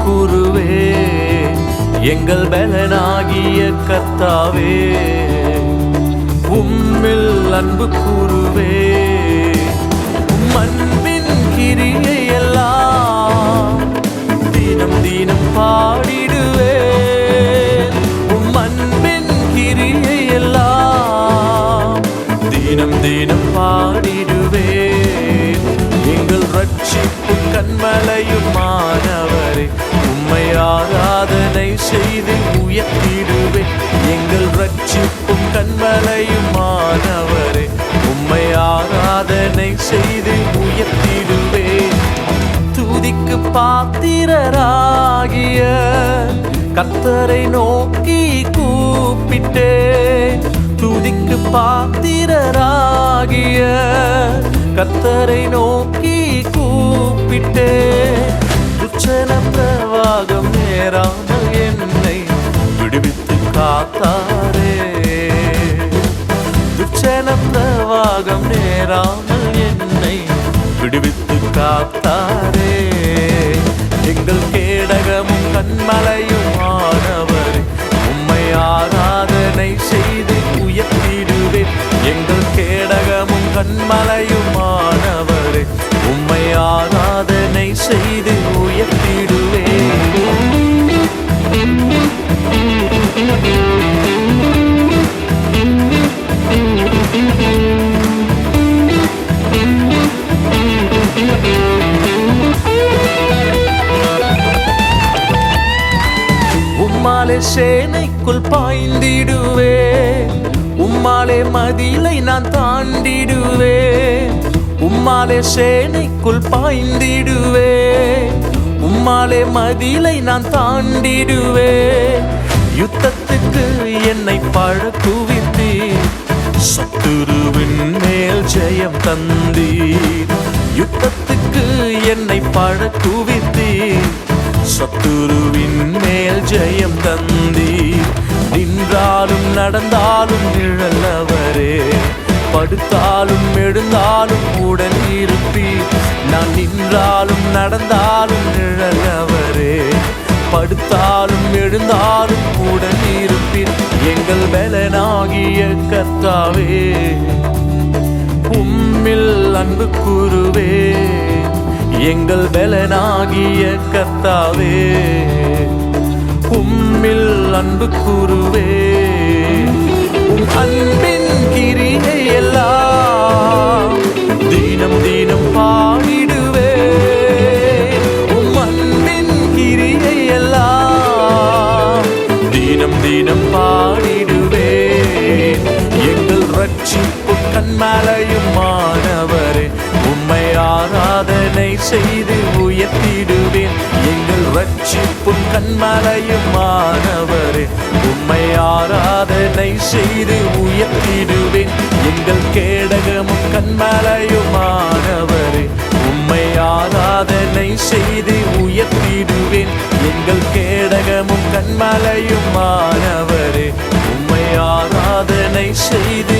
கூறுவே, எங்கள் பலனாகிய கர்த்தாவே. உம்மில் அன்பு கூறுவே, அன்பின் கிரியை எல்லாம் தினம் தினம் பாடிடுவே. அன்பின் கிரியை எல்லாம் தினம் தினம் பாடிடுவே. எங்கள் ரட்சிப்பு கண்மலையுமானவரே, உம்மை ஆராதனை செய்து உயர்த்திடுவே. எங்கள் ரட்சிப்பும் கண்மலையுமானவரே, உம்மை ஆராதனை செய்து உயர்த்திடுவே. துதிக்கு பாத்திரராகிய கர்த்தரை நோக்கி கூப்பிட்டே, துதிக்கு பாத்திரராகிய கர்த்தரை நோக்கி கூப்பிட்டே. துச்சன பிரவாகம் நேராமல் என்னை விடுவித்து காத்தாரே, துச்சன பிரவாகம் நேராமல் என்னை விடுவித்து காத்தாரே. எங்கள் கேடகமும் கண்மலையும் ஆனவரே, உம்மை ஆராதனை செய்து உயர்த்திடுவேன். எங்கள் கேடகமும் கண்மலையும் ஆனவரே, உம்மை ஆராதனை செய்து உயர்த்திடுவேன். உம்மாலே சேனைக்குள் பாய்ந்திடுவே, உம்மாலே மதிலை நான் தாண்டிடுவே. உம்மாலே சேனைக்குள் பாய்ந்திடுவே, உம்மாலே மதிலை நான் தாண்டிடுவே. யுத்தத்துக்கு என்னை பழக்குவித்தீர், சத்துருவின் மேல் ஜெயம் தந்தீர். யுத்தத்துக்கு என்னை பழக்குவித்தீர், சத்துருவின் மேல் ஜெயம் தந்தீர். நின்றாலும் நடந்தாலும் நிழலவரே, படுத்தாலும் எழுந்தாலும் உடன் இருப்பீர். நான் நின்றாலும் நடந்தாலும் நிழலவரே, படுத்தாலும் எழுந்தாலும் உடன் இருப்பீர். எங்கள் பலனாகிய கர்த்தாவே, உம்மில் அன்பு கூறுவே. எங்கள் பலனாகிய கர்த்தாவே, உம்மில் அன்பு கூறுவே. உம் அன்பின் கிரியை எல்லாம் தினம் தினம் பாடிடுவே. உம் அன்பின் கிரியை எல்லாம் தினம் தினம் பாடிடுவே. எங்கள் ரட்சிப்பு கண்மலையுமானவரே, உம்மை ஆராதனை செய்து உயர்த்திடுவேன். எங்கள் ரட்சிப்பும் கண்மலையுமானவரே, உம்மை ஆராதனை செய்து உயர்த்திடுவேன். எங்கள் கேடகமும் கண்மலையுமானவரே, உம்மை ஆராதனை செய்து உயர்த்திடுவேன். எங்கள் கேடகமும் கண்மலையுமானவரே, உம்மை ஆராதனை செய்து